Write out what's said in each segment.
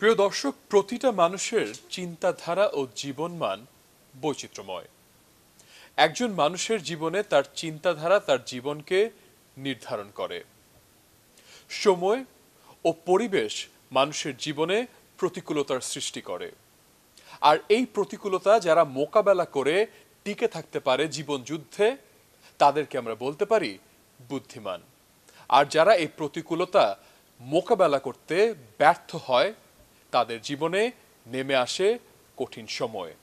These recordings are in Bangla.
প্রিয় দর্শক, প্রতিটা মানুষের চিন্তাধারা ও জীবনমান বৈচিত্র্যময়। একজন মানুষের জীবনে তার চিন্তাধারা তার জীবনকে নির্ধারণ করে। সময় ও পরিবেশ মানুষের জীবনে প্রতিকূলতার সৃষ্টি করে, আর এই প্রতিকূলতা যারা মোকাবেলা করে টিকে থাকতে পারে জীবন যুদ্ধে, তাদেরকে আমরা বলতে পারি বুদ্ধিমান। আর যারা এই প্রতিকূলতা মোকাবেলা করতে ব্যর্থ হয়, তাদের জীবনে নেমে আসে কঠিন সময়।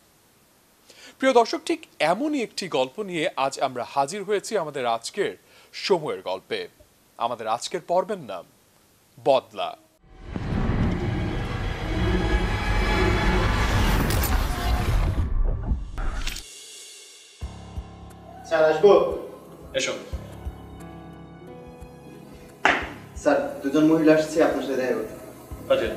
প্রিয় দর্শক, ঠিক এমনই একটি গল্প নিয়ে আজ আমরা হাজির হয়েছি আমাদের আজকের সময়ের গল্পে। আমাদের আজকের পর্বের নাম বদলা। স্যার আসবো? এসো। স্যার, দুজন মহিলা আসছে আপনার সাথে দেখা করতে। আচ্ছা,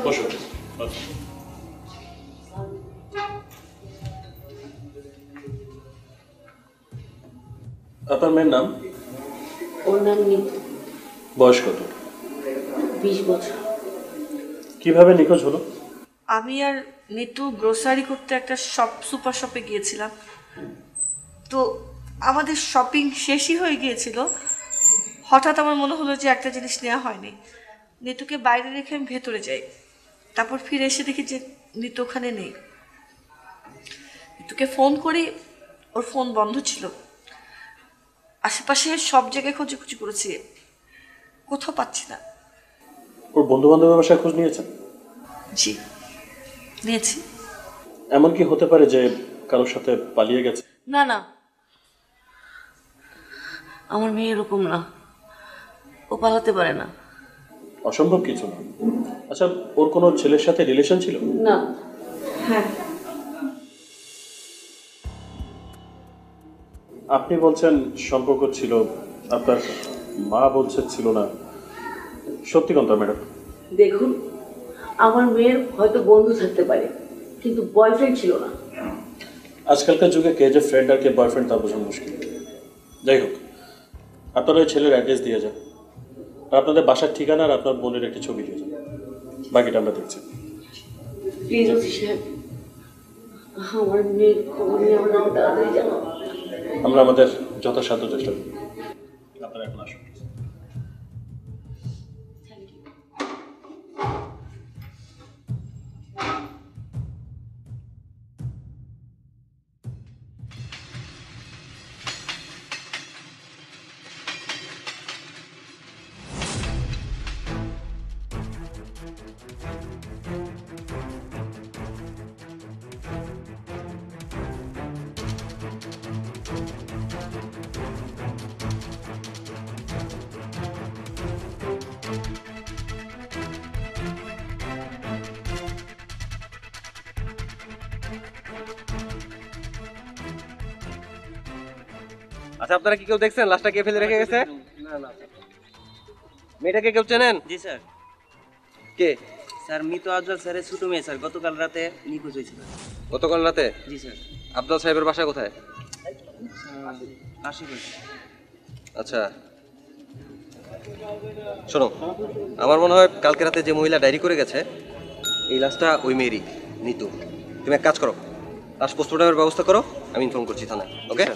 বসো। আপনার মেয়ের নাম? ওর নাম নিতু। বয়স কত? 20 বছর। কিভাবে নিখোঁজ হলো? আমি আর নিতু গ্রোসারি করতে একটা সুপার শপে গিয়েছিলাম। তো আমাদের শপিং শেষই হয়ে গিয়েছিল। হঠাৎ আমার মনে হলো যে একটা জিনিস নেওয়া হয়নি। নিতুকে বাইরে রেখে আমি ভেতরে যাই। তারপর ফিরে এসে দেখি যে নিতু ওখানে নেই। নিতুকে ফোন করি, ওর ফোন বন্ধ ছিল। আশেপাশে সব জায়গায় খোঁজাখুঁজি করেছি, কোথাও পাচ্ছি না। ওর বন্ধু বান্ধবের বাসায় খোঁজ নিয়েছেন? জি, নিয়েছি। এমন কি হতে পারে যে কারোর সাথে পালিয়ে গেছে? না না, আমার মেয়ে এরকম না, ও পালাতে পারে না। অসম্ভব কিছু না। আচ্ছা, ওর কোনো ছেলের সাথে রিলেশন ছিল? না। হ্যাঁ, আপনি বলছেন সম্পর্ক ছিল, আপনার মা বলছে ছিল না। সত্যি কথা ম্যাডাম? দেখুন, আমার মেয়ের হয়তো বন্ধু থাকতে পারে, কিন্তু বয়ফ্রেন্ড ছিল না। আজকালকার যুগে কে যে ফ্রেন্ড আর কে বয়ফ্রেন্ড তা বোঝা মুশকিল। যাই হোক, আপনারা ওই ছেলের অ্যাড্রেস দিয়ে যান, আর আপনাদের বাসার ঠিকানা আর আপনার বোনের একটি ছবি দিয়ে যান। বাকিটা আমরা দেখছি। প্লিজ ওসি সাহেব, আমার মেয়ের খবর নিয়ে আমাকে তাড়াতাড়ি জানাও। আমরা আমাদের যথাসাধ্য চেষ্টা করব। আপনারা এখন আসুন। আচ্ছা, আপনারা কি কেউ দেখছেন লাশটা কে ফেলে রেখে গেছে? মেয়েটাকে কেউ চেনেন? জি স্যার। কে? স্যার মৃত আফজাল স্যারের ছোট মেয়ে স্যার, গতকাল রাতে নিখোঁজ হয়েছিল। গতকাল রাতে? জি স্যার। আফজাল সাহেবের বাসা কোথায়? আশেপাশে। আচ্ছা, শোনো, আমার মনে হয় কালকে রাতে যে মহিলা ডায়েরি করে গেছে এই লাশটা ওই মেয়েরই, নিতু। তুমি এক কাজ করো, লাশ পোস্টমর্টমের ব্যবস্থা করো, আমি ইনফর্ম করছি থানায়। ওকে?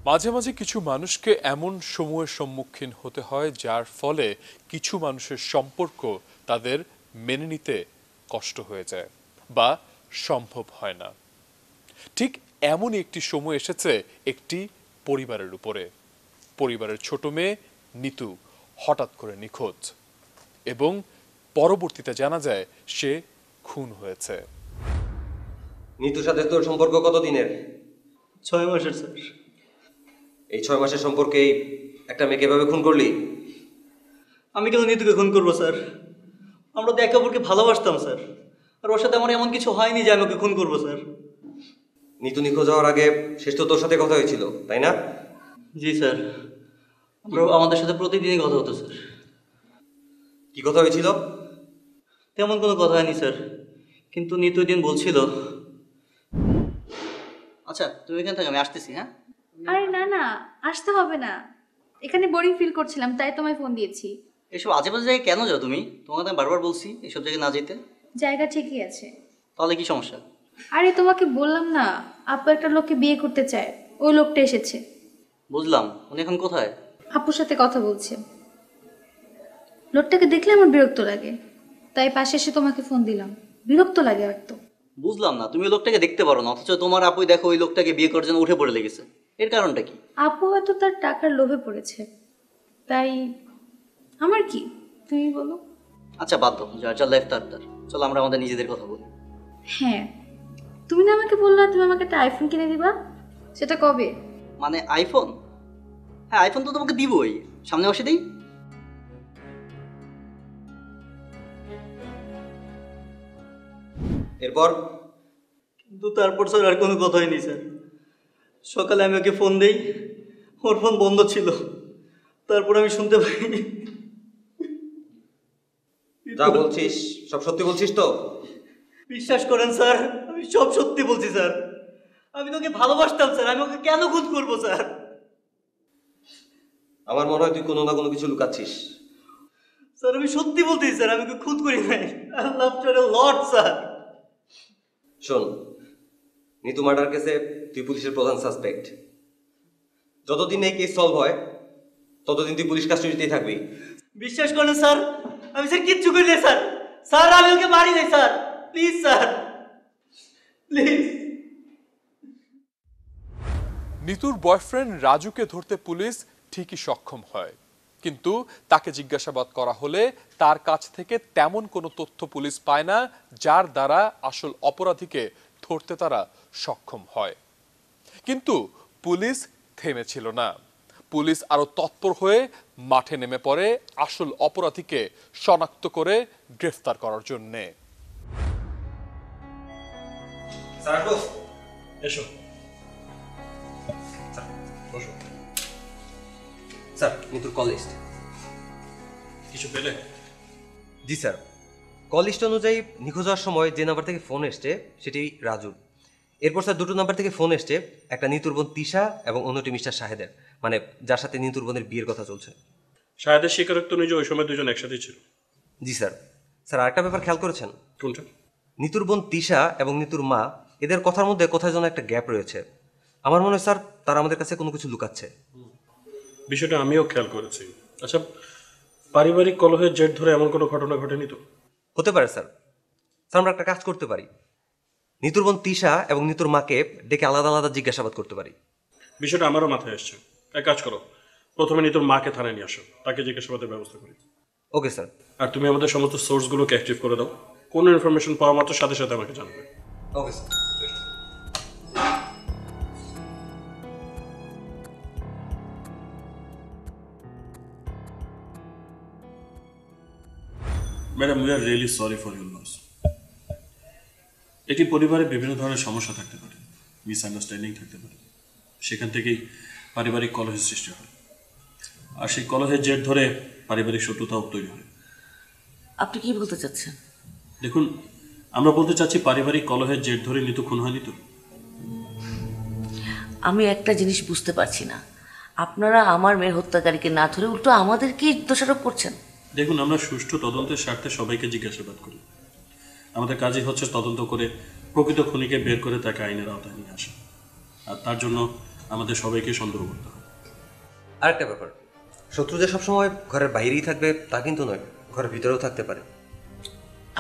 মাঝে মাঝে কিছু মানুষকে এমন সময়ের সম্মুখীন হতে হয় যার ফলে কিছু মানুষের সম্পর্ক তাদের মেনে নিতে কষ্ট হয়ে যায় বা সম্ভব হয় না। ঠিক এমনই একটি সময় এসেছে একটি পরিবারের উপরে। পরিবারের ছোট মেয়ে নিতু হঠাৎ করে নিখোঁজ, এবং পরবর্তীতে জানা যায় সে খুন হয়েছে। নিতুর সাথে তোর সম্পর্ক কত দিনের? 6 মাসের স্যার। এই 6 মাসের সম্পর্কেই একটা মেয়েকে এভাবে খুন করলি? আমি কেন নিতুকে খুন করবো স্যার? আমরা তো একে অপরকে ভালোবাসতাম স্যার, আর ওর সাথে আমার এমন কিছু হয়নি যে আমি ওকে খুন করবো স্যার। নিতু নিখোঁজ হওয়ার আগে শেষ তো তোর সাথে কথা হয়েছিল, তাই না? জি স্যার, আমাদের সাথে প্রতিদিনই কথা হতো স্যার। কি কথা হয়েছিল? তেমন কোনো কথা হয়নি স্যার, কিন্তু নিতু দিন বলছিল। আচ্ছা তুমি এখান থেকে, আমি আসতেছি। হ্যাঁ আরে না না, আসতে হবে না, এখানে বোরিং ফিল করছিলাম তাই তোমায় ফোন দিয়েছি। এসব আজে বাজে জায়গায় কেন যাও তুমি? তোমাকে আমি বারবার বলছি এসব জায়গায় না যেতে। জায়গা ঠিকই আছে। তাহলে কি সমস্যা? আরে তোমাকে বললাম না, আপু একটা লোককে বিয়ে করতে চায়, ওই লোকটা এসেছে। বুঝলাম, উনি এখন কোথায়? আপুর সাথে কথা বলছে। লোকটাকে দেখলে আমার বিরক্ত লাগে, তাই পাশে এসে তোমাকে ফোন দিলাম। বিরক্ত লাগে একদম। বুঝলাম না, তুমি ওই লোকটাকে দেখতে পারো না, অথচ তোমার আপুই দেখো ওই লোকটাকে বিয়ে করার জন্য উঠে পড়ে লেগেছে। এর কারণটা কি? আপু হয়তো তার টাকার লোভে পড়েছে, তাই আমার কি, তুমি বলো। আচ্ছা বাদ দাও, যার যার লাইফ তার তার। চলো আমরা আমাদের নিজেদের কথা বলি। হ্যাঁ, তুমি না আমাকে বললা তুমি আমাকে একটা আইফোন কিনে দিবা, সেটা কবে? মানে আইফোন? হ্যাঁ আইফোন তো তোমাকে দিবই, সামনে মাসে দিই। এরপর কিন্তু তারপর স্যার আর কোনো কথাই নেই স্যার। সকালে আমি ওকে ফোন দেই, ওর ফোন বন্ধ ছিল। তারপর আমি শুনতে পাই। যা বলছিস সব সত্যি বলছিস তো? বিশ্বাস করেন স্যার, আমি সব সত্যি বলছি স্যার। আমি তোকে ভালোবাসতাম স্যার, আমি ওকে কেন খুন করবো স্যার? আমার মনে হয় তুই কোনো না কোনো কিছু লুকাচ্ছিস। স্যার আমি সত্যি বলতেছি স্যার, আমি ওকে খুন করি নাই। I love Har a lot sir. শোন, নিতু মার্ডার কেসে তুই পুলিশের প্রধান সাসপেক্ট। যতদিন এই কেস সলভ হয় ততদিন তুই পুলিশ কাস্টডিতেই থাকবি। বিশ্বাস করেন স্যার, আমি স্যার কিচ্ছু করি নাই স্যার। স্যার আমি ওকে মারি নাই স্যার, প্লিজ স্যার, প্লিজ। নিতুর বয়ফ্রেন্ড রাজুকে ধরতে পুলিশ ঠিকই সক্ষম হয়, কিন্তু তাকে জিজ্ঞাসাবাদ করা হলে তার কাছ থেকে তেমন কোনো তথ্য পুলিশ পায় না যার দ্বারা আসল অপরাধীকে ধরতে তারা সক্ষম হয়। কিন্তু পুলিশ থেমেছিল না। পুলিশ আরো তৎপর হয়ে মাঠে নেমে পড়ে আসল অপরাধীকে শনাক্ত করে গ্রেফতার করার জন্যে। এসো বসো। স্যার, নিতুর কল লিস্ট। কিছু পেলে? জি স্যার, কল লিস্ট অনুযায়ী নিখোঁজ হওয়ার সময় যে নাম্বার থেকে ফোন এসছে সেটি রাজুর। এরপর স্যার দুটো নাম্বার থেকে ফোন এসছে, একটা নিতুর বোন তিশা এবং অন্যটি মিস্টার শাহেদের, মানে যার সাথে নিতুর বোনের বিয়ের কথা চলছে। শাহেদের স্বীকারোক্ত অনুযায়ী ওই সময় দুজন একসাথেই ছিল। জি স্যার। স্যার আরেকটা ব্যাপার খেয়াল করেছেন? কোনটা? নিতুর বোন তিশা এবং নিতুর মা, এদের কথার মধ্যে কোথায় যেন একটা গ্যাপ রয়েছে। আমার মনে হয় স্যার তারা আমাদের কাছে কোনো কিছু লুকাচ্ছে। বিষয়টা আমিও খেয়াল করেছি। আচ্ছা, পারিবারিক কলহের জের ধরে এমন কোনো ঘটনা ঘটেনি তো? হতে পারে স্যার। স্যার আমরা একটা কাজ করতে পারি, নিতুর বোন তিশা এবং নিতুর মাকে ডেকে আলাদা আলাদা জিজ্ঞাসাবাদ করতে পারি। বিষয়টা আমারও মাথায় আসছে। এক কাজ করো, প্রথমে নিতুর মাকে থানায় নিয়ে আসো, তাকে জিজ্ঞাসাবাদের ব্যবস্থা করি। Okay sir. আর তুমি আমাদের সমস্ত সোর্সগুলোকে অ্যাক্টিভ করে দাও। কোনো ইনফরমেশন পাওয়া মাত্র সাথে সাথে আমাকে জানাবে। Okay sir. Madam, we are really sorry for your loss. একটি পরিবারে বিভিন্ন ধরনের সমস্যা থাকতে পারে, মিসআন্ডারস্ট্যান্ডিং থাকতে পারে, সেখান থেকেই পারিবারিক কলহের সৃষ্টি হয়। আর সেই কলহের জের ধরে পারিবারিক শত্রুতাও তৈরি হয়। আপনি কি বলতে চাচ্ছেন? দেখুন, আমরা বলতে চাচ্ছি পারিবারিক কলহের জের ধরে নিতু খুন হয়নি তো। আমি একটা জিনিস বুঝতে পারছি না, আপনারা আমার মেয়ের হত্যাকারীকে না ধরে উল্টো আমাদেরকেই দোষারোপ করছেন। দেখুন, আমরা সুষ্ঠু তদন্তের স্বার্থে সবাইকে জিজ্ঞাসাবাদ করি। আমাদের কাজই হচ্ছে তদন্ত করে প্রকৃত খুনিকে বের করে তাকে আইনের আওতায় নিয়ে আসা, আর তার জন্য আমাদের সবাইকে সন্দেহ করতে হবে। আরেকটা ব্যাপার, শত্রু যে সবসময় ঘরের বাইরেই থাকবে তা কিন্তু নয়, ঘরের ভিতরেও থাকতে পারে।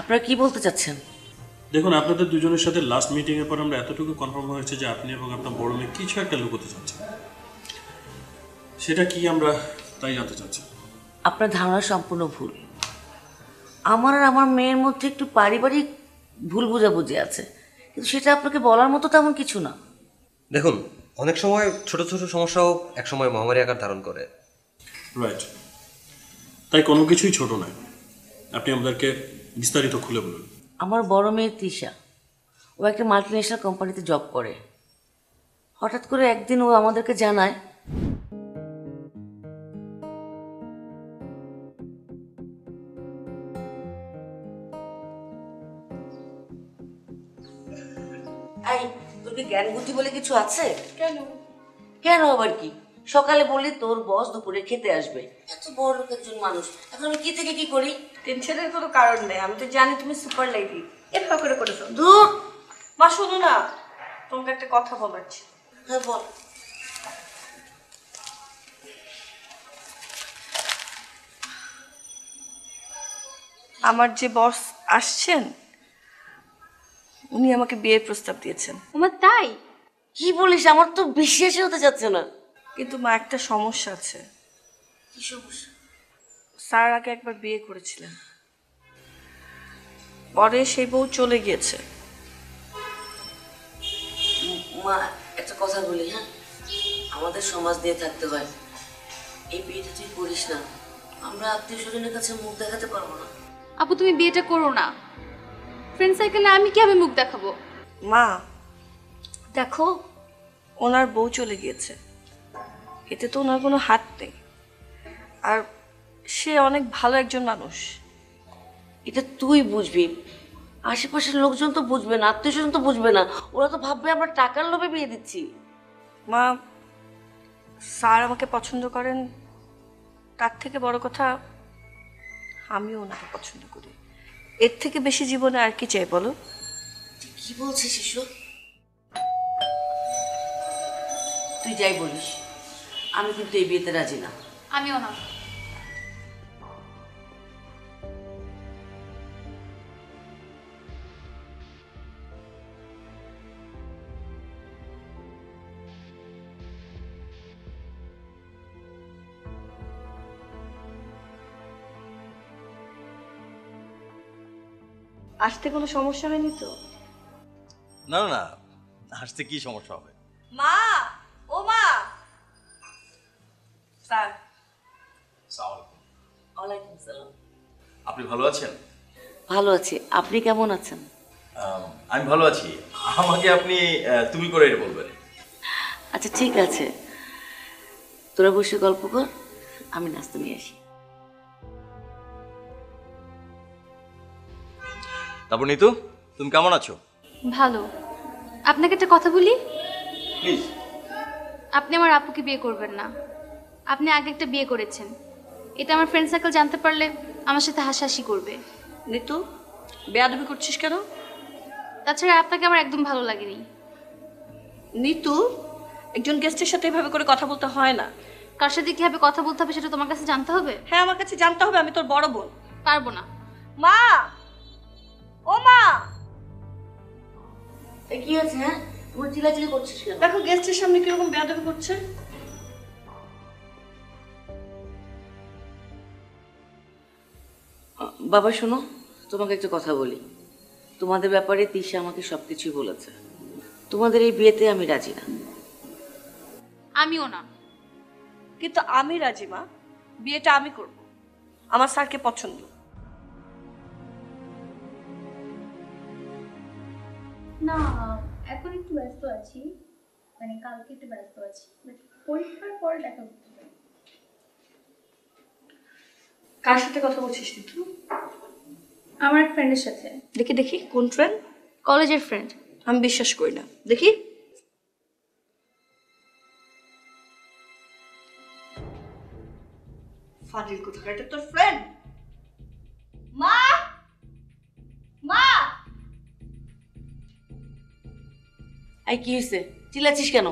আপনারা কি বলতে চাচ্ছেন? দেখুন, আপনাদের দুজনের সাথে লাস্ট মিটিংয়ের পর আমরা এতটুকু কনফার্ম হয়েছে যে আপনি এবং আপনার বড় মেয়ে কিছু একটা লুকোতে চাচ্ছেন। সেটা কি আমরা তাই জানতে চাচ্ছি। আপনার ধারণা সম্পূর্ণ ভুল। আমার আর আমার মেয়ের মধ্যে একটু পারিবারিক ভুল বোঝাবুঝি আছে, কিন্তু সেটা আপনাকে বলার মতো তেমন কিছু না। দেখুন, অনেক সময় ছোট ছোট সমস্যাও একসময় মহামারী আকার ধারণ করে। রাইট, তাই কোনো কিছুই ছোট নয়। আপনি আমাদেরকে বিস্তারিত খুলে বলুন। আমার বড় মেয়ে তৃষা, ও একটা মাল্টিনেশনাল কোম্পানিতে জব করে। হঠাৎ করে একদিন ও আমাদেরকে জানায় এই, তোর কি জ্ঞান বুদ্ধি বলে কিছু আছে? কেন? কেন আবার কি? সকালে বললি তোর বস দুপুরে খেতে আসবে, এত বড় লোক একজন মানুষ, এখন আমি কি থেকে কি করি? টেনশনের কোনো কারণ নেই, আমি তো জানি তুমি সুপার লেডি, এভাবে করে করেছো। দূর। মা শোনো না, তোমাকে একটা কথা বলার ছিল। হ্যাঁ বল। আমার যে বস আসছেন উনি আমাকে বিয়ের প্রস্তাব দিয়েছেন। ওমা তাই? কি বলিস? আমার তো বিশ্বাসই হতে যাচ্ছে না। কিন্তু মা একটা সমস্যা আছে। কি সমস্যা? স্যার আগে একবার বিয়ে করেছিলেন, পরে সেই বউ চলে গিয়েছে। মা একটা কথা বলি, হ্যাঁ, আমাদের সমাজ দিয়ে থাকতে হয়, এই বিয়েটা তুই করিস না, আমরা আত্মীয় স্বজনের কাছে মুখ দেখাতে পারবো না। আপু তুমি বিয়েটা করো না, ফ্রেন্ড সার্কেলে আমি কিভাবে মুখ দেখাবো? মা দেখো, ওনার বউ চলে গিয়েছে, এতে তো ওনার কোনো হাত নেই, আর সে অনেক ভালো একজন মানুষ। এটা তুই বুঝবি, আশেপাশের লোকজন তো বুঝবে না, আত্মীয় স্বজন তো বুঝবে না, ওরা তো ভাববে আমরা টাকার লোভে বিয়ে দিচ্ছি। মা স্যার আমাকে পছন্দ করেন, তার থেকে বড় কথা আমিও ওনাকে পছন্দ করি। এর থেকে বেশি জীবনে আর কি চাই বলো? কি বলছিস শিশু? তুই যাই বলিস, আমি কিন্তু এই বিয়েতে রাজি না। আমিও না। আসতে কোনো সমস্যা হয়নি তো? না না না, আসতে কি সমস্যা হবে? মা, ও মা। স্যার। ওয়ালাইকুম সালাম। আপনি ভালো আছেন? ভালো আছি, আপনি কেমন আছেন? আমি ভালো আছি। আমাকে আপনি তুমি করে বলবেন। আচ্ছা ঠিক আছে, তোরা বসে গল্প কর, আমি নাস্তা নিয়ে আসি। তারপর নিতু, তুমি কেমন আছো? ভালো। আপনাকে একটা কথা বলি, প্লিজ। আপনি আমার আপুকে বিয়ে করবেন না, আপনি আগে একটা বিয়ে করেছেন, এটা আমার ফ্রেন্ড সার্কেল জানতে পারলে আমার সাথে হাসাহাসি করবে। নিতু, বেয়াদবি করছিস কেন? তাছাড়া আপনাকে আমার একদম ভালো লাগেনি। নিতু, একজন গেস্টের সাথে এভাবে করে কথা বলতে হয় না। কার সাথে কিভাবে কথা বলতে হবে সেটা তোমার কাছে জানতে হবে? হ্যাঁ, আমার কাছে জানতে হবে, আমি তোর বড় বোন। পারবো না। মা, ও মা। কি আছে? হ্যাঁ, তোমার চিলাচিলি করছিস কেন? দেখো গেস্টের সামনে কিরকম বেয়াদবি করছে। বাবা শোনো, তোমাকে একটা কথা বলি, তোমাদের ব্যাপারে তিশা আমাকে সবকিছুই বলেছে, তোমাদের এই বিয়েতে আমি রাজি না। আমিও না। কিন্তু আমি রাজি মা, বিয়েটা আমি করব, আমার স্যারকে পছন্দ। না, এখন একটু ব্যস্ত আছি, মানে কালকে একটু ব্যস্ত আছি, পরীক্ষার পরে দেখা করতে পারি। কার সাথে কথা বলছিস নিতু? আমার এক ফ্রেন্ডের সাথে। দেখি দেখি, কোন ফ্রেন্ড? কলেজের ফ্রেন্ড। আমি বিশ্বাস করি না, দেখি। ফাজিল কোথাকার, এটা তোর ফ্রেন্ড? মা, মা। এই কি হয়েছে, চিল্লাচ্ছিস কেন?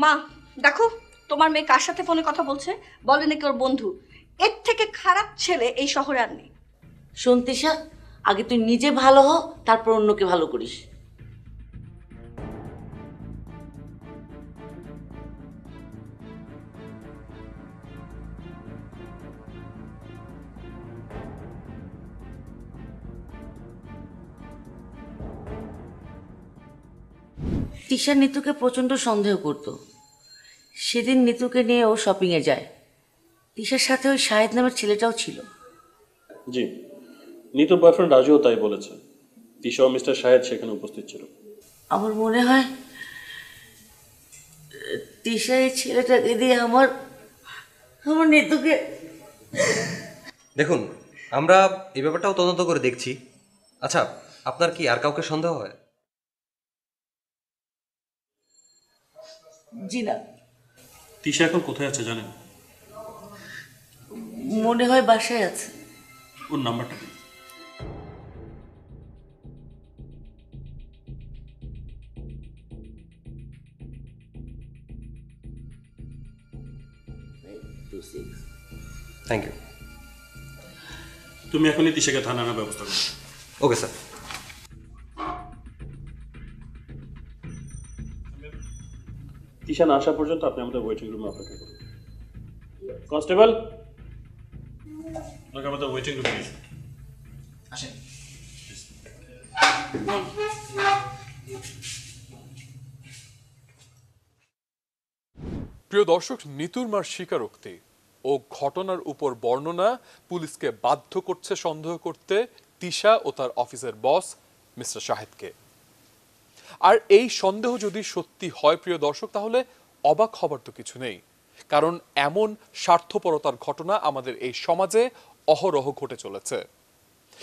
মা দেখো, তোমার মেয়ে কার সাথে ফোনে কথা বলছে, বলে নাকি ওর বন্ধু। এর থেকে খারাপ ছেলে এই শহরে আর নেই। শোন তিশা, আগে তুই নিজে ভালো হ, তারপর অন্যকে ভালো করিস। তিশা নিতুকে প্রচণ্ড সন্দেহ করত। সেদিন নিতুকে নিয়ে ও শপিংয়ে যায়, তিশার সাথে ওই শাহেদ নামের ছেলেটাও ছিল। জি, নিতুর বয়ফ্রেন্ড রাজুও তাই বলেছে, তিশা ও মিস্টার শাহেদ সেখানে উপস্থিত ছিল। আমার মনে হয় তিশা এই ছেলেটাকে দিয়ে আমার আমার নিতুকে। দেখুন, আমরা এই ব্যাপারটাও তদন্ত করে দেখছি। আচ্ছা, আপনার কি আর কাউকে সন্দেহ হয়? জি না, তিশা এখন কোথায় আছে জানেন? মনে হয় বাসায় আছে। ওর নাম্বারটা দিন। Thank you. তুমি এখনই তিশাকে থানা আনার ব্যবস্থা করো। Okay sir. তিশা না আসা পর্যন্ত আপনি আমাদের ওয়েটিং রুমে অপেক্ষা করুন। কনস্টেবল, আপনাকে আমাদের ওয়েটিং রুমে নিয়ে আসেন। প্রিয় দর্শক, নিতুর মার স্বীকারোক্তি ও ঘটনার উপর বর্ণনা পুলিশকে বাধ্য করছে সন্দেহ করতে তিশা ও তার অফিসের বস মিস্টার শাহেদকে। আর এই সন্দেহ যদি সত্যি হয় প্রিয় দর্শক, তাহলে অবাক হবার তো কিছু নেই, কারণ এমন স্বার্থপরতার ঘটনা আমাদের এই সমাজে অহরহ ঘটে চলেছে।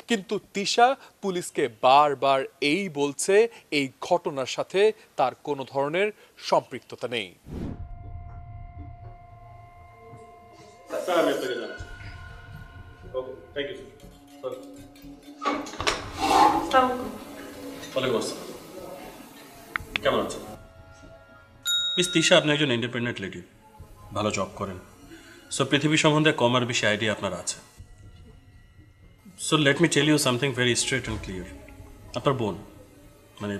কিন্তু তিশা পুলিশকে বারবার এই বলছে এই ঘটনার সাথে তার কোনো ধরনের সম্পৃক্ততা নেই। স্যার আমি আপনাকে জানাচ্ছি। Okay, thank you sir. ওয়ালাইকুম আসসালাম। কেমন আছেন? মিস তিশা, আপনি একজন ইন্ডিপেন্ডেন্ট লেডি, ভালো জব করেন, সো পৃথিবী সম্বন্ধে কম আর বেশি আইডিয়া আপনার আছে। So let me tell you something very straight and clear. আপনার বোন মানে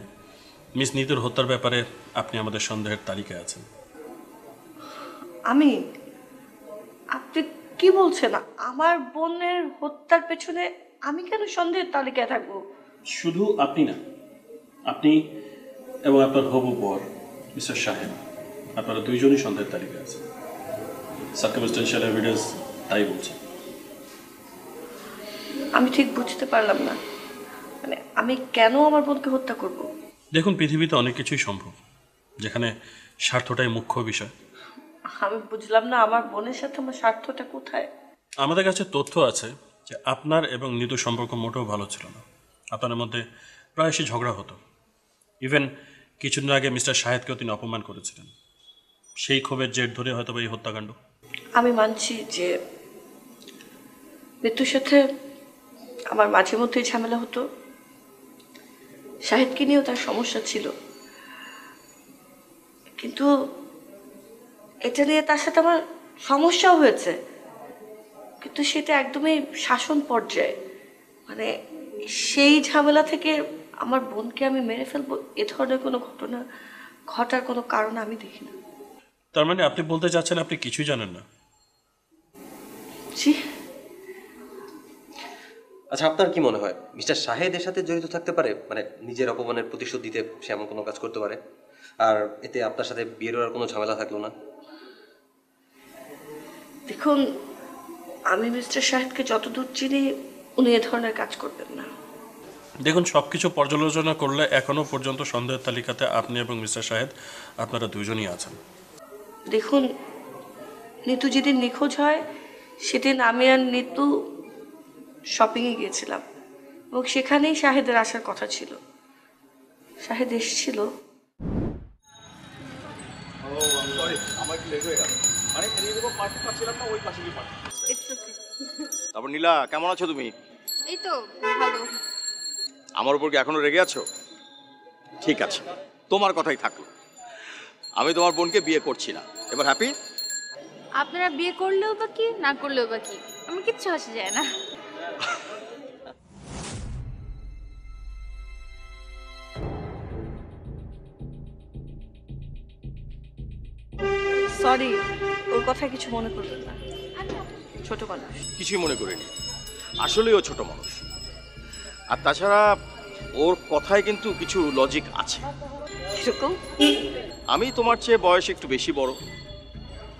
মিস নিতুর হত্যার ব্যাপারে আপনি আমাদের সন্দেহের তালিকায় আছেন। আপনি কি বলছেন? আমার বোনের হত্যার পেছনে আমি কেন সন্দেহের তালিকায় থাকবো? শুধু আপনি না, আপনি এবং আপনার হবু বর মিস্টার শাহেদ, আপনারা দুইজনই সন্দেহের তালিকায় আছেন। সার্কামস্টেন্সিয়াল এভিডেন্স তাই বলছে। আমি ঠিক বুঝতে পারলাম না, মানে আমি কেন আমার বোনকে হত্যা করব? দেখুন, পৃথিবীতে অনেক কিছুই সম্ভব যেখানে স্বার্থটাই মুখ্য বিষয়। আমি বুঝলাম না, আমার বোনের সাথে আমার স্বার্থটা কোথায়? আমাদের কাছে তথ্য আছে যে আপনার এবং নিতুর সম্পর্ক মোটেও ভালো ছিল না। আপনাদের মধ্যে প্রায়শই ঝগড়া হতো। ইভেন কিছুদিন আগে মিস্টার শাহেদকেও তিনি অপমান করেছিলেন। সেই ক্ষোভের জের ধরে হয়তো এই হত্যাকাণ্ড। আমি মানছি যে মৃত্যুর সাথে আমার মাঝে মধ্যেই ঝামেলা হতো, শাহেদকে নিয়েও তার সমস্যা ছিল, কিন্তু এটা নিয়ে তার সাথে আমার সমস্যাও হয়েছে, কিন্তু সেটা একদমই শাসন পর্যায়ে। মানে সেই ঝামেলা থেকে আমার বোনকে আমি মেরে ফেলবো, এ ধরনের কোনো ঘটনা ঘটার কোনো কারণ আমি দেখি না। তার মানে আপনি বলতে চাচ্ছেন আপনি কিছুই জানেন না? জি। আচ্ছা, আপনার কি মনে হয় মিস্টার শাহেদ এর সাথে জড়িত থাকতে পারে? মানে নিজের অপমানের প্রতিশোধ দিতে সে এমন কোনো কাজ করতে পারে, আর এতে আপনার সাথে বিয়ের আর কোনো ঝামেলা থাকলো না? দেখুন, আমি মিস্টার শাহেদকে যতদূর চিনি উনি এ ধরনের কাজ করবেন না। দেখুন, সব কিছু পর্যালোচনা করলে এখনো পর্যন্ত সন্দেহের তালিকাতে আপনি এবং মিস্টার শাহেদ আপনারা দুজনই আছেন। দেখুন, নিতু যেদিন নিখোঁজ হয় সেদিন আমি আর নিতু শপিংয়ে গিয়েছিলাম এবং সেখানেই শাহেদের আসার কথা ছিল। শাহেদ এসেছিল। তারপর নীলা, কেমন আছো তুমি? এই তো ভালো। আমার উপর কি এখনো রেগে আছো? ঠিক আছে, তোমার কথাই থাকলো। আমি তোমার বোনকে বিয়ে করছি না। এবার হ্যাপি? আপনারা বিয়ে করলেও বা কি, না করলেও বা কি, আমার কিচ্ছু আসে যায় না। সরি, ওর কথা কিছু মনে করবেন না, ছোট মানুষ। কিছুই মনে করিনি, আসলেই ও ছোট মানুষ। আর তাছাড়া ওর কথায় কিন্তু কিছু লজিক আছে। কিরকম? আমি তোমার চেয়ে বয়স একটু বেশি বড়,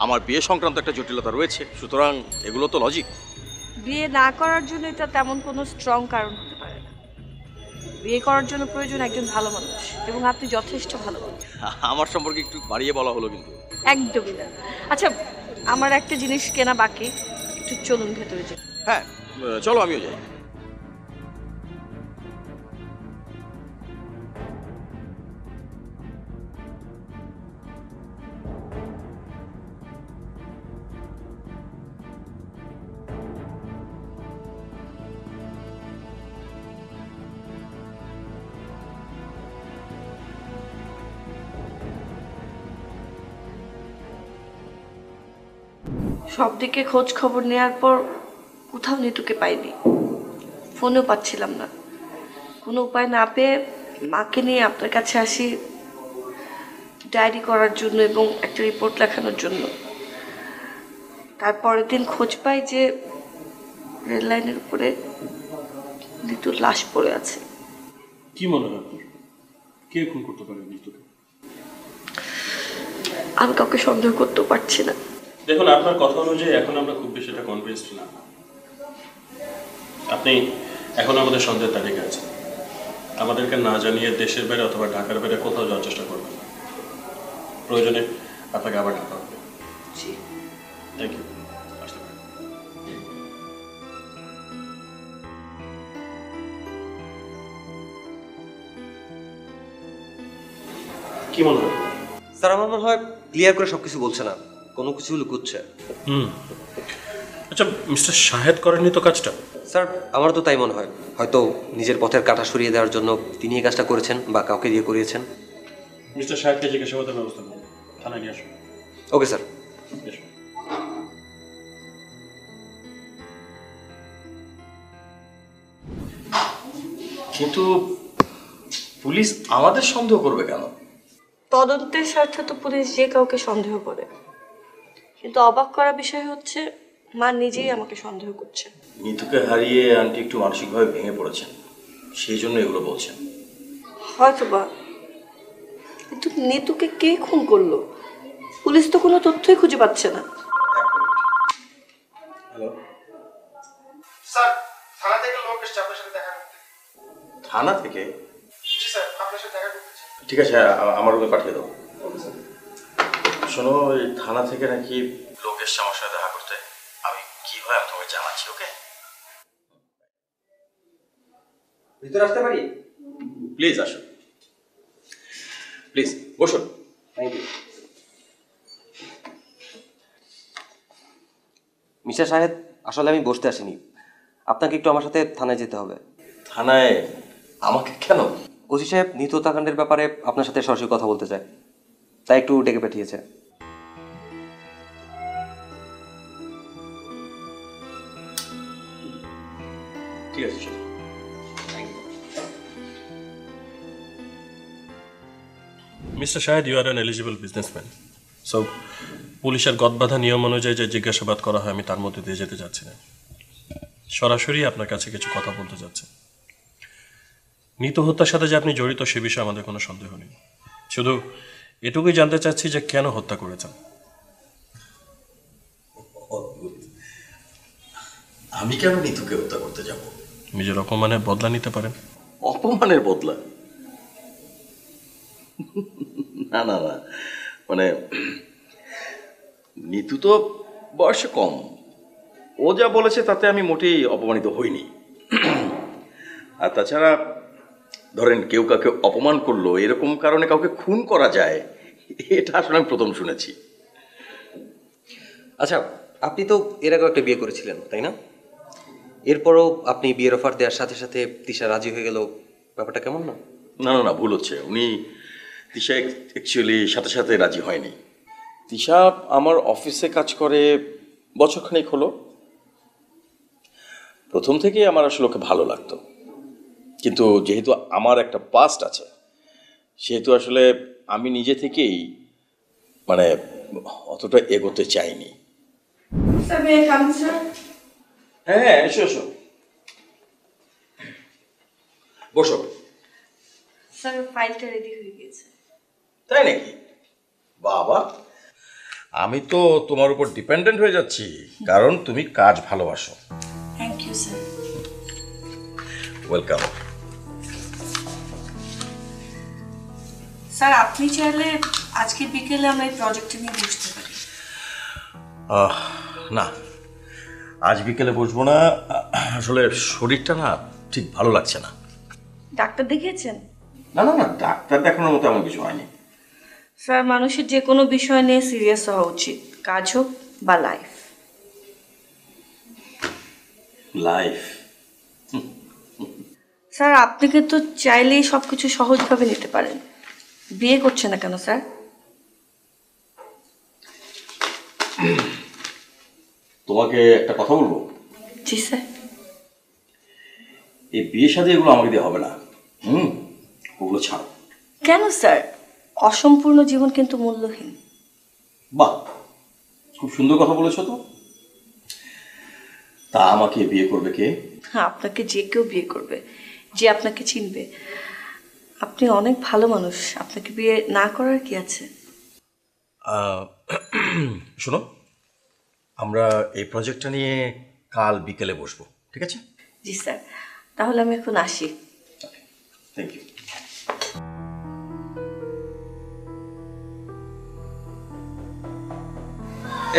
আমার বিয়ে সংক্রান্ত একটা জটিলতা রয়েছে, সুতরাং এগুলো তো লজিক। বিয়ে না করার জন্য এটা তেমন কোনো স্ট্রং কারণ হতে পারে না। বিয়ে করার জন্য প্রয়োজন একজন ভালো মানুষ, এবং আপনি যথেষ্ট ভালো মানুষ। আমার সম্পর্কে একটু বাড়িয়ে বলা হলো কিন্তু। একদমই না। আচ্ছা, আমার একটা জিনিস কেনা বাকি, একটু চলুন ভেতরে যাই। হ্যাঁ চলো, আমিও যাই। সব দিকে খোঁজ খবর নেওয়ার পর কোথাও নিতুকে পাইনি, ফোনেও পাচ্ছিলাম না। কোনো উপায় না পেয়ে মাকে নিয়ে আপনার কাছে আসি ডায়েরি করার জন্য এবং একটা রিপোর্ট লেখানোর জন্য। তারপরের দিন খোঁজ পাই যে রেল লাইনের উপরে নিতুর লাশ পড়ে আছে। কি মনে হয় আপনার কে খুন করতে পারে নিতুকে? আমি কাউকে সন্দেহ করতেও পারছি না। দেখুন, আপনার কথা অনুযায়ী এখন আমরা খুব বেশি এটা কনভিন্সড না। আপনি এখন আমাদের সন্দেহের তালিকা আছেন। আমাদেরকে না জানিয়ে দেশের বাইরে অথবা ঢাকার বাইরে কোথাও যাওয়ার চেষ্টা করবেন। প্রয়োজনে আপনাকে আবার ডাকা হবে। Thank you. কি মনে হয় স্যার? আমার মনে হয় ক্লিয়ার করে সবকিছু বলছে না, কোনো কিছু লুকুচ্ছে। আচ্ছা, মিস্টার শাহেদ করেননি তো কাজটা? স্যার আমার তো তাই মনে হয়, হয়তো নিজের পথের কাঁটা সরিয়ে দেওয়ার জন্য তিনি এই কাজটা করেছেন বা কাউকে দিয়ে করিয়েছেন। মিস্টার শাহেদকে জিজ্ঞাসাবাদের ব্যবস্থা করুন, থানায় নিয়ে আসুন। Okay sir. কিন্তু পুলিশ আমাদের সন্দেহ করবে কেন? তদন্তের স্বার্থে তো পুলিশ যে কাউকে সন্দেহ করে, কিন্তু অবাক করা বিষয় হচ্ছে মা নিজেই আমাকে সন্দেহ করছে। নিতুকে হারিয়ে আন্টি একটু মানসিকভাবে ভেঙে পড়েছেন, সেই জন্য এগুলো বলছেন। হয়তো বা, কিন্তু নিতুকে কে খুন করলো? পুলিশ তো কোনো তথ্যই খুঁজে পাচ্ছে না। হ্যালো স্যার, থানা থেকে লোক এসেছে আপনার সাথে দেখা করতে। থানা থেকে? জি স্যার, আপনার সাথে দেখা করতে। ঠিক আছে, আমার রুমে পাঠিয়ে দাও। শোনো, এই থানা থেকে নাকি লোক এসছে আমার সাথে দেখা করতে। আমি কি হয় আমি তোমাকে জানাচ্ছি। ওকে, ভিতরে আসতে পারি? প্লিজ আসো, প্লিজ বসুন। Thank you. মিস্টার শাহেদ, আসলে আমি বসতে আসিনি, আপনাকে একটু আমার সাথে থানায় যেতে হবে। থানায়? আমাকে কেন? ওসি সাহেব নিতু হত্যাকাণ্ডের ব্যাপারে আপনার সাথে সরাসরি কথা বলতে চায়, তাই একটু ডেকে পাঠিয়েছে। ঠিক আছে, চলো। Mister Shahed, you are an eligible businessman, so পুলিশের গদবাধা নিয়ম অনুযায়ী যে জিজ্ঞাসাবাদ করা হয় আমি তার মধ্যে দিয়ে যেতে চাচ্ছি না। সরাসরি আপনার কাছে কিছু কথা বলতে চাচ্ছি। নিতু হত্যার সাথে যে আপনি জড়িত সে বিষয়ে আমাদের কোনো সন্দেহ নেই, শুধু এটুকুই জানতে চাচ্ছি যে কেন হত্যা করেছেন। আমি কেন নিতুকে হত্যা করতে যাব? নিজের অপমানের বদলা নিতে পারেন। অপমানের বদলা? না না না, মানে নিতু তো বয়সে কম, ও যা বলেছে তাতে আমি মোটেই অপমানিত হইনি। আর তাছাড়া ধরেন কেউ কাউকে অপমান করলো এরকম কারণে কাউকে খুন করা যায়, এটা আসলে আমি প্রথম শুনেছি। আচ্ছা, আপনি তো এর আগেও একটা বিয়ে করেছিলেন তাই না? এরপরও আপনি বিয়ের অফার দেওয়ার সাথে সাথে তিশা রাজি হয়ে গেল, ব্যাপারটা কেমন না? না না না, ভুল হচ্ছে। উনি তিশা অ্যাকচুয়ালি সাথে সাথে রাজি হয়নি। তিশা আমার অফিসে কাজ করে বছরখানেক হলো। প্রথম থেকেই আমার আসলে ওকে ভালো লাগতো, কিন্তু যেহেতু আমার একটা পাস্ট আছে সেহেতু আসলে আমি নিজে থেকেই মানে অতটা এগোতে চাইনি। হ্যাঁ হ্যাঁ, এসো এসো, বসো। স্যার, ফাইলটা রেডি হয়ে গেছে। তাই নাকি? বাবা, আমি তো তোমার উপর ডিপেন্ডেন্ট হয়ে যাচ্ছি, কারণ তুমি কাজ ভালোবাসো। Thank you sir. Welcome. Sir, আপনি চাইলে আজকে বিকেলে আমরা এই প্রজেক্টটা নিয়ে বসতে পারি। না, আজ বিকেলে বসবো না, আসলে শরীরটা না ঠিক ভালো লাগছে না। ডাক্তার দেখিয়েছেন? না না না, ডাক্তার দেখানোর মতো এমন কিছু হয়নি। স্যার, মানুষের যে কোনো বিষয় নিয়ে সিরিয়াস হওয়া উচিত, কাজ হোক বা লাইফ। লাইফ? স্যার, আপনি কিন্তু চাইলেই সব কিছু সহজভাবে নিতে পারেন। বিয়ে করছে না কেন স্যার? তোমাকে একটা কথা বলবো। জি স্যার। এই বিয়ে শাদী এগুলো আমাকে দিয়ে হবে না। ওগুলো ছাড়ো। কেন স্যার? অসম্পূর্ণ জীবন কিন্তু মূল্যহীন। বাহ, খুব সুন্দর কথা বলেছো তো। তা আমাকে বিয়ে করবে কে? হ্যাঁ, আপনাকে যে কেউ বিয়ে করবে, যে আপনাকে চিনবে। আপনি অনেক ভালো মানুষ, আপনাকে বিয়ে না করার কি আছে? শোনো, আমরা এই প্রজেক্টটা নিয়ে কাল বিকেলে বসবো, ঠিক আছে? জি স্যার, তাহলে আমি এখন আসি। Thank you.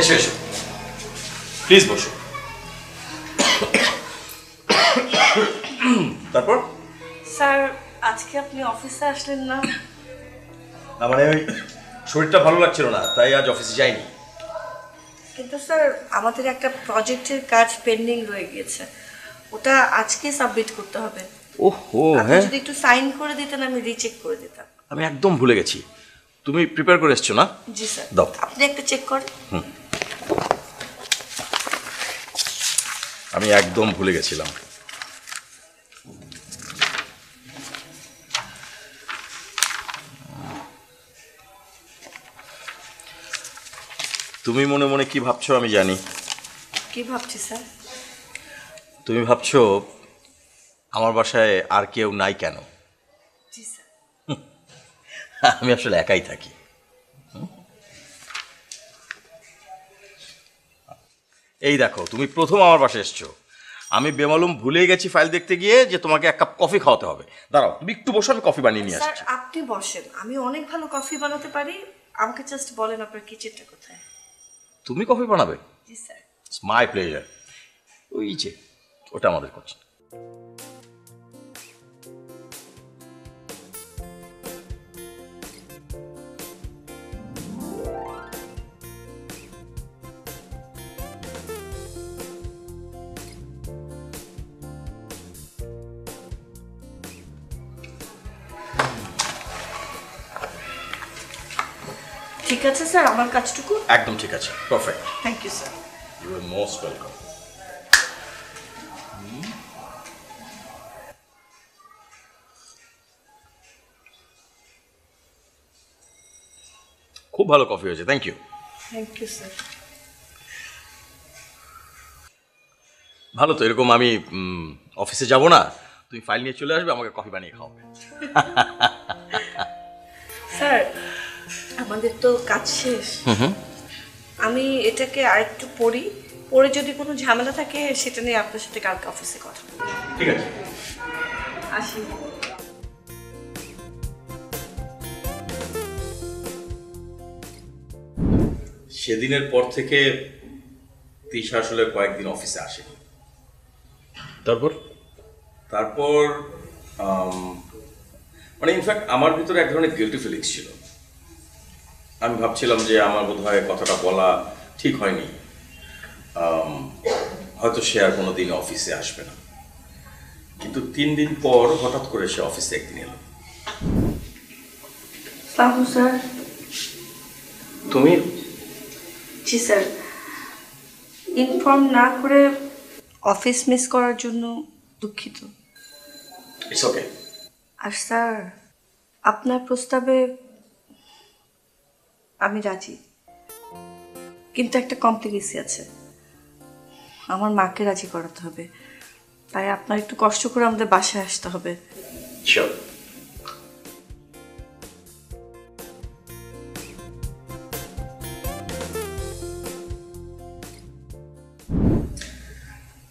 এসো এসো, প্লিজ বসো। তারপর? স্যার, আজকে আপনি অফিসে আসলেন না? না মানে ওই শরীরটা ভালো লাগছিল না, তাই আজ অফিসে যাইনি। কিন্তু স্যার, আমাদের একটা প্রজেক্টের কাজ পেন্ডিং রয়ে গিয়েছে, ওটা আজকে সাবমিট করতে হবে। ওহো, আপনি হ্যাঁ, যদি একটু সাইন করে দিতেন আমি রিচেক করে দিতাম। আমি একদম ভুলে গেছি। তুমি প্রিপেয়ার করে এসছো না? জি স্যার। দাও। আপনি একটা চেক করেন। আমি একদম ভুলে গেছিলাম। তুমি মনে মনে কি ভাবছো আমি জানি। কি ভাবছি স্যার? তুমি ভাবছো আমার বাসায় আর কেউ নাই কেন। জি স্যার। আমি আসলে একাই থাকি। এই দেখো, তুমি প্রথম আমার বাসায় এসছো। আমি বেমালুম ভুলে গেছি ফাইল দেখতে গিয়ে যে তোমাকে এক কাপ কফি খাওয়াতে হবে। দাঁড়াও, তুমি একটু বসো, আমি কফি বানিয়ে নিয়ে স্যার আসছি। আপনি বসেন, আমি অনেক ভালো কফি বানাতে পারি। আমাকে জাস্ট বলেন আপনার কিচেনটা কোথায়। তুমি কফি বানাবে? জি স্যার। It's my pleasure. ওই যে ওটা আমাদের করছে। ঠিক আছে স্যার, আমার কাজটুকু। একদম ঠিক আছে, perfect. Thank you sir. You are most welcome. খুব ভালো কফি হয়েছে, thank you. Thank you sir. ভালো তো, এরকম আমি অফিসে যাব না, তুমি ফাইল নিয়ে চলে আসবে, আমাকে কফি বানিয়ে খাওয়াবে। স্যার, আমাদের তো কাজ শেষ। আমি এটাকে আরেকটু পড়ি, পরে যদি কোনো ঝামেলা থাকে সেটা নিয়ে আপনার সাথে কালকে অফিসে কথা বলবো। ঠিক আছে, আসি। সেদিনের পর থেকে তিশা আসলে কয়েকদিন অফিসে আসেনি। তারপর তারপর মানে ইনফ্যাক্ট আমার ভিতরে এক ধরনের গিল্টি ফিলিংস ছিল। আমি ভাবছিলাম যে আমার বোধহয় কথাটা বলা ঠিক হয়নি, হয়তো সে আর কোনো দিন অফিসে আসবে না। কিন্তু 3 দিন পর হঠাৎ করে সে অফিসে একদিন এলো। সাহু স্যার। তুমি? জি স্যার, ইনফর্ম না করে অফিস মিস করার জন্য দুঃখিত। It's okay. আর স্যার, আপনার প্রস্তাবে আমি রাজি, কিন্তু একটা কমপ্লিকেসি আছে। আমার মাকে রাজি করাতে হবে, তাই আপনার একটু কষ্ট করে আমাদের বাসায় আসতে হবে। শিওর।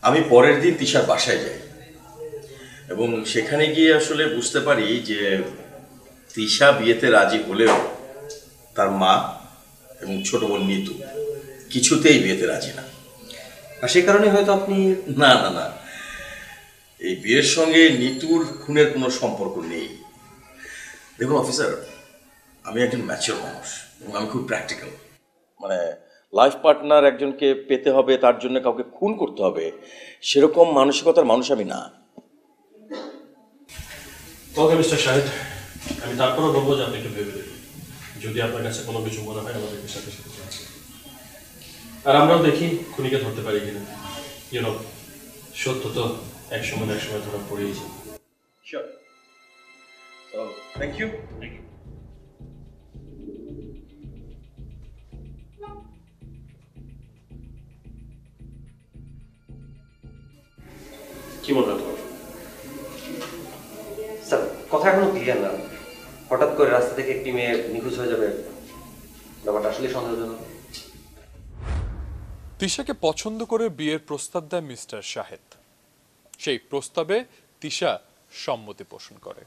আমি পরের দিন তিশার বাসায় যাই এবং সেখানে গিয়ে আসলে বুঝতে পারি যে তিশা বিয়েতে রাজি হলেও তার মা এবং ছোট বোন নিতু কিছুতেই বিয়েতে রাজি না। আর সেই কারণে হয়তো আপনি না না না, এই বিয়ের সঙ্গে নিতুর খুনের কোনো সম্পর্ক নেই। দেখুন অফিসার, আমি একজন ম্যাচিওর মানুষ এবং আমি খুব প্র্যাকটিক্যাল। মানে লাইফ পার্টনার একজনকে পেতে হবে, তার জন্য কাউকে খুন করতে হবে, সেরকম মানসিকতার মানুষ আমি না। ওকে মিস্টার শাহিদ, আমি তারপরেও বলবো যে আপনি একটু ভেবে দেখুন। যদি আপনার কাছে কোনো কিছু মনে হয় আমাদের সাথে সাথে আর আমরাও দেখি খুনিকে ধরতে পারি কিনা। ইউনো, সত্য তো একসময় না একসময় ধরা পড়েই যায়। শিওর। So thank you. কি মনে হয় তোমার? স্যার, কথা এখনো ক্লিয়ার না। হঠাৎ করে রাস্তা থেকে একটি মেয়ে নিখোঁজ হয়ে যাবে, ব্যাপারটা আসলে সন্দেহজনক। তিশাকে পছন্দ করে বিয়ের প্রস্তাব দেয় মিস্টার শাহেদ। সেই প্রস্তাবে তিশা সম্মতি পোষণ করে,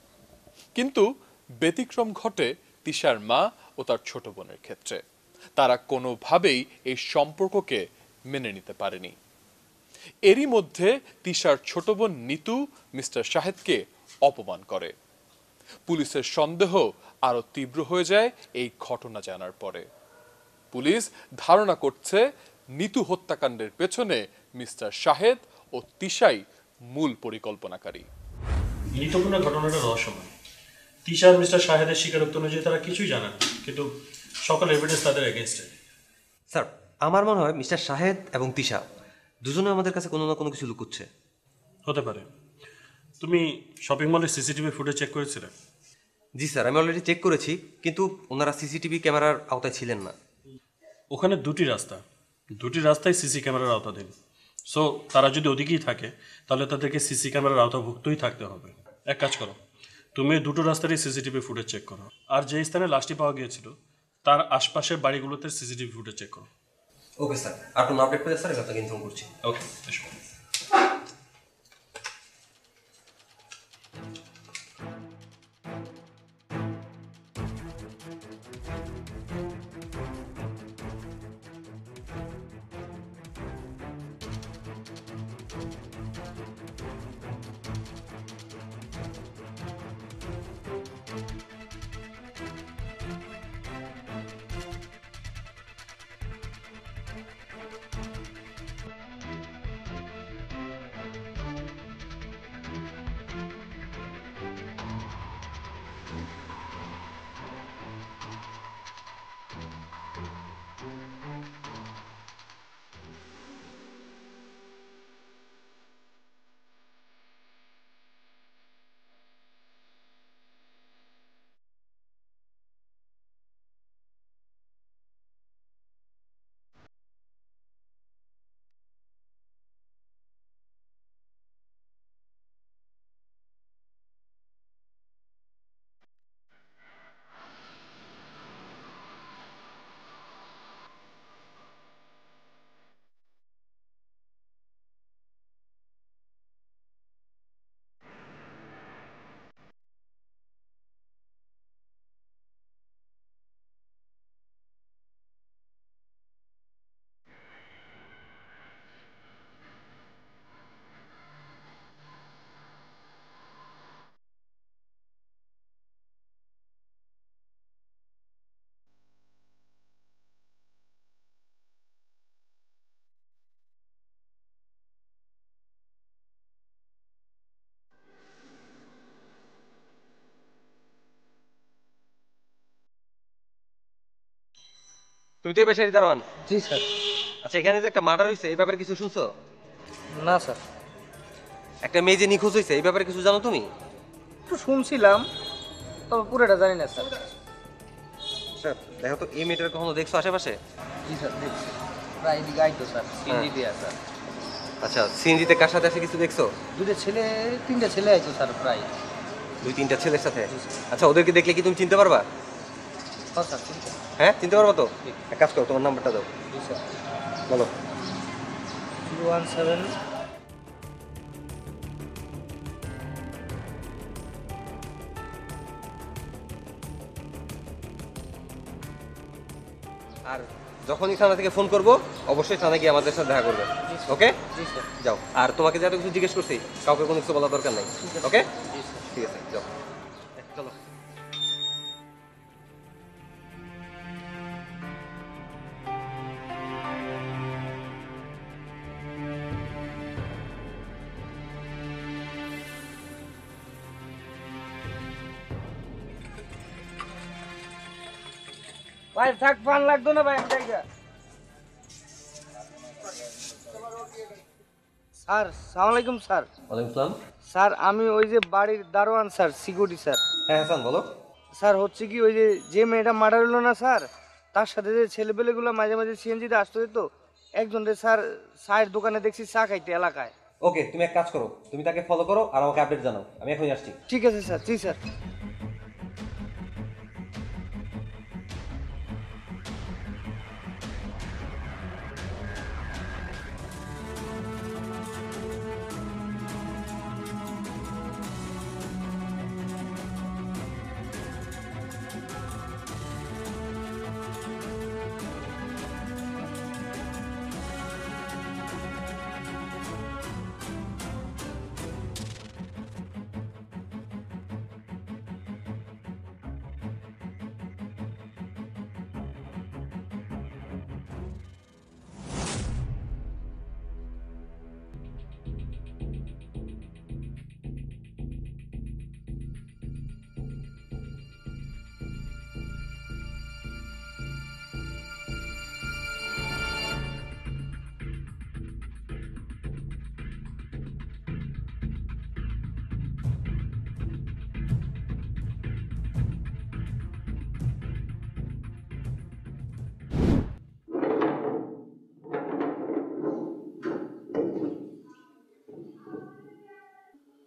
কিন্তু ব্যতিক্রম ঘটে তিশার মা ও তার ছোট বোনের ক্ষেত্রে। তারা কোনোভাবেই এই সম্পর্ককে মেনে নিতে পারেনি। এরই মধ্যে তিশার ছোট বোন নিতু মিস্টার শাহেদকে অপমান করে। পুলিশের সন্দেহ আরো তীব্র হয়ে যায় এই ঘটনা জানার পরে। পুলিশ ধারণা করছে নিতু হত্যাকাণ্ডের পেছনে মিস্টার শাহেদ ও তিশাই মূল পরিকল্পনাকারী। নিত্যপূর্ণ ঘটনাটা রহস্যময়। তিশা আর মিস্টার শাহেদের স্বীকারোক্তি অনুযায়ী তারা কিছুই জানেন না, কিন্তু সকল এভিডেন্স তাদের এগেনস্টে। স্যার, আমার মনে হয় মিস্টার শাহেদ এবং তিশা দুজনে আমাদের কাছে কোনো না কোনো কিছু লুকুচ্ছে। হতে পারে। তুমি শপিং মলের সিসিটিভি ফুটেজ চেক করেছিলে? জি স্যার, আমি অলরেডি চেক করেছি, কিন্তু ওনারা সিসিটিভি ক্যামেরার আওতায় ছিলেন না। ওখানে দুটি রাস্তায় সিসি ক্যামেরার আওতাধীন। সো তারা যদি ওদিকেই থাকে তাহলে তাদেরকে সিসি ক্যামেরার আওতাভুক্তই থাকতে হবে। এক কাজ করো, তুমি দুটো রাস্তারই সিসিটিভি ফুটেজ চেক করো, আর যে স্থানে লাশটি পাওয়া গিয়েছিল তার আশপাশের বাড়িগুলোতে সিসিটিভি ফুটেজ চেক করো। ওকে স্যার, আর কোনো আপডেট পেলে স্যার আমি আপনাকে ইনফর্ম করছি। ওকে, এসো। তুমি তো এই পেশারি দারোয়ান? জি স্যার। আচ্ছা, এখানে যে একটা মার্ডার হয়েছে এই ব্যাপারে কিছু শুনছো? না স্যার। একটা মেয়ে যে নিখোঁজ হয়েছে এই ব্যাপারে কিছু জানো তুমি? একটু শুনছিলাম, তবে পুরোটা জানি না স্যার। স্যার দেখো তো, এই মেয়েটার কখনো দেখছো আশেপাশে? জি স্যার, দেখছি। প্রায় এদিকে আইতো স্যার, সিএনজি দিয়ে স্যার। আচ্ছা, সিএনজিতে কার সাথে আসে কিছু দেখছো? তিনটা ছেলে আইতো স্যার, প্রায় 2-3টা ছেলের সাথে। আচ্ছা, ওদেরকে দেখলে কি তুমি চিনতে পারবা? হ্যাঁ স্যার, চিনতে। হ্যাঁ, চিনতে পারবা তো? এক কাজ করো, তোমার নাম্বারটা দাও। জি স্যার। বলো। 017। আর যখনই থানা থেকে ফোন করবো অবশ্যই থানায় গিয়ে আমাদের সাথে দেখা করবে। ওকে? জি স্যার। যাও। আর তোমাকে যা কিছু জিজ্ঞেস করছি কাউকে কোনো কিছু বলার দরকার নাই। ওকে? জি স্যার। ঠিক আছে, যাও। চলো। ভাই থাক, ফান লাগতো না ভাই, এক জায়গা। স্যার সালাম আলাইকুম স্যার। ওয়ালাইকুম আসসালাম। স্যার আমি ওই যে বাড়ির দারোয়ান স্যার, সিকিউরিটি স্যার। হ্যাঁ হাসান বলো। স্যার হচ্ছে কি ওই যে মেয়েটা মার্ডার হলো না স্যার, তার সাথে যে ছেলেপেলেগুলো মাঝে মাঝে সিএনজিতে আসতো তো, একজন রে স্যার চায়ের দোকানে দেখছি চা খাইতে এলাকায়। ওকে, তুমি এক কাজ করো, তুমি তাকে ফলো করো আর আমাকে আপডেট জানাও, আমি এখনই আসছি। ঠিক আছে স্যার। জি স্যার।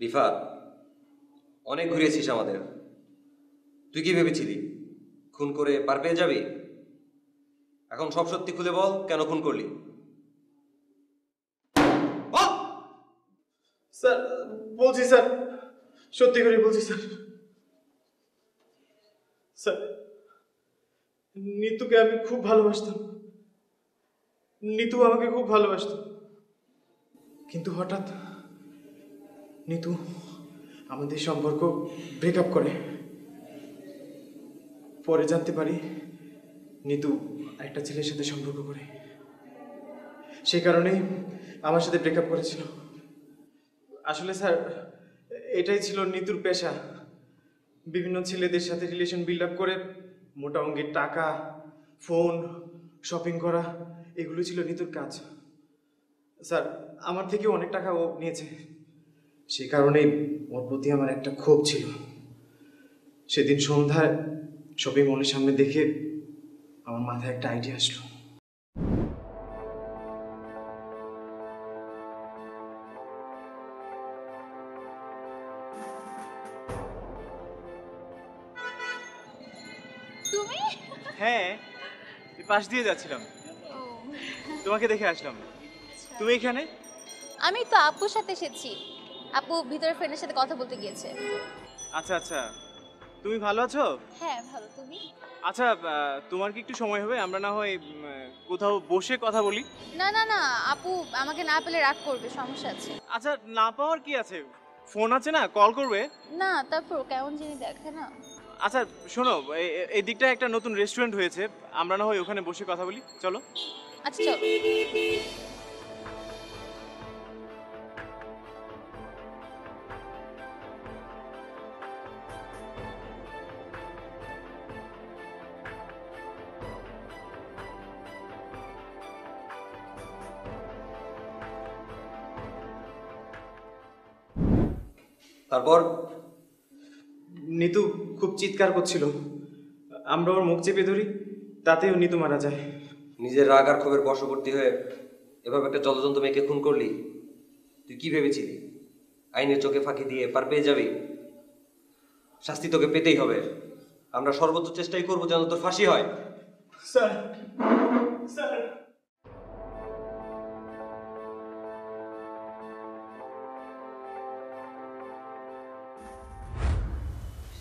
রিফাত, অনেক ঘুরিয়েছিস আমাদের। তুই কি ভেবেছিলি খুন করে পার পেয়ে যাবি? এখন সব সত্যি খুলে বল, কেন খুন করলি? স্যার বলছি স্যার, সত্যি করে বলছি স্যার। স্যার নিতুকে আমি খুব ভালোবাসতাম, নিতু আমাকে খুব ভালোবাসত, কিন্তু হঠাৎ নিতু আমাদের সম্পর্ক ব্রেকআপ করে। পরে জানতে পারি নিতু একটা ছেলের সাথে সম্পর্ক করে, সেই কারণেই আমার সাথে ব্রেকআপ করেছিল। আসলে স্যার এটাই ছিল নিতুর পেশা, বিভিন্ন ছেলেদের সাথে রিলেশন বিল্ড আপ করে মোটা অঙ্কের টাকা, ফোন, শপিং করা, এগুলো ছিল নিতুর কাজ। স্যার আমার থেকেও অনেক টাকা ও নিয়েছে, সেই কারণেই ওর প্রতি আমার একটা ক্ষোভ ছিল। সেদিন সন্ধ্যায় শপিং মলের সামনে দেখে আমার মাথায় একটা আইডিয়া আসলো। তুমি? হ্যাঁ, পাশ দিয়ে যাচ্ছিলাম, তোমাকে দেখে আসলাম। তুমি এখানে? আমি তো আপুর সাথে এসেছি, আপু ভিতরে ফ্রেন্ডের সাথে কথা বলতে গিয়েছে। আচ্ছা আচ্ছা, তুমি ভালো আছো? হ্যাঁ ভালো, তুমি? আচ্ছা তোমার কি একটু সময় হবে? আমরা না হয় কোথাও বসে কথা বলি। না না না, আপু আমাকে না পেলে রাগ করবে, সমস্যা আছে। আচ্ছা না পাওয়ার কি আছে, ফোন আছে না, কল করবে। না তারপর কেমন জানি দেখে না। আচ্ছা শোনো, এই দিকটায় একটা নতুন রেস্টুরেন্ট হয়েছে, আমরা না হয় ওখানে বসে কথা বলি, চলো। আচ্ছা চলো। তারপর নিতু খুব চিৎকার করছিল, আমরা ওর মুখ চেপে ধরি, তাতেও নিতু মারা যায়। নিজের রাগ আর ক্ষোভের বশবর্তী হয়ে এভাবে একটা জলজন্ত মেয়েকে খুন করলি? তুই কি ভেবেছিলি আইনের চোখে ফাঁকি দিয়ে পার পেয়ে যাবি? শাস্তি তোকে পেতেই হবে। আমরা সর্বোচ্চ চেষ্টাই করবো যেন তোর ফাঁসি হয়। স্যার স্যার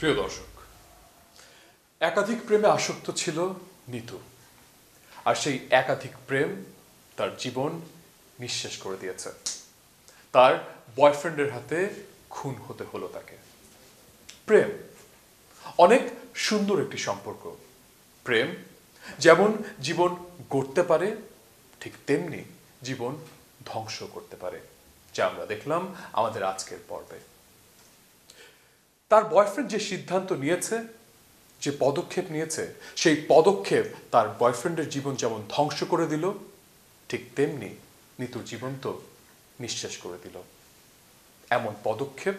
প্রিয় দর্শক, একাধিক প্রেমে আসক্ত ছিল নিতু, আর সেই একাধিক প্রেম তার জীবন নিঃশেষ করে দিয়েছে। তার বয়ফ্রেন্ডের হাতে খুন হতে হলো তাকে। প্রেম অনেক সুন্দর একটি সম্পর্ক। প্রেম যেমন জীবন গড়তে পারে, ঠিক তেমনি জীবন ধ্বংস করতে পারে, যা আমরা দেখলাম আমাদের আজকের পর্বে। তার বয়ফ্রেন্ড যে সিদ্ধান্ত নিয়েছে, যে পদক্ষেপ নিয়েছে, সেই পদক্ষেপ তার বয়ফ্রেন্ডের জীবন যেমন ধ্বংস করে দিল, ঠিক তেমনি নিতুর জীবন তো নিঃশেষ করে দিল। এমন পদক্ষেপ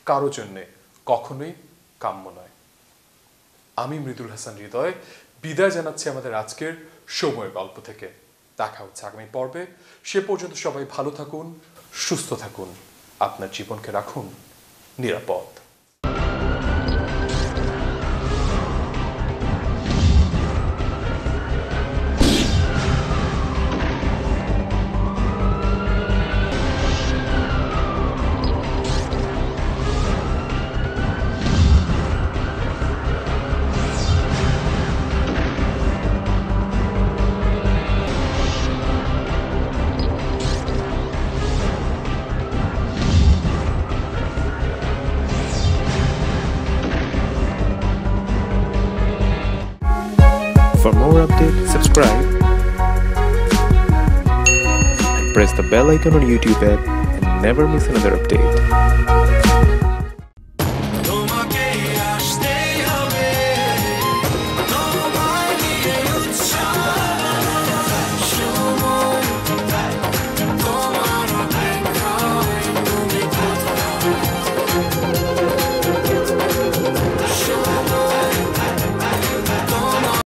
কারো জন্যে কখনোই কাম্য নয়। আমি মৃদুল হাসান হৃদয় বিদায় জানাচ্ছি আমাদের আজকের সময়ের গল্প থেকে। দেখা হচ্ছে আগামী পর্বে। সে পর্যন্ত সবাই ভালো থাকুন, সুস্থ থাকুন, আপনার জীবনকে রাখুন নিরাপদ। For more updates, subscribe and press the bell icon on YouTube app and never miss another update.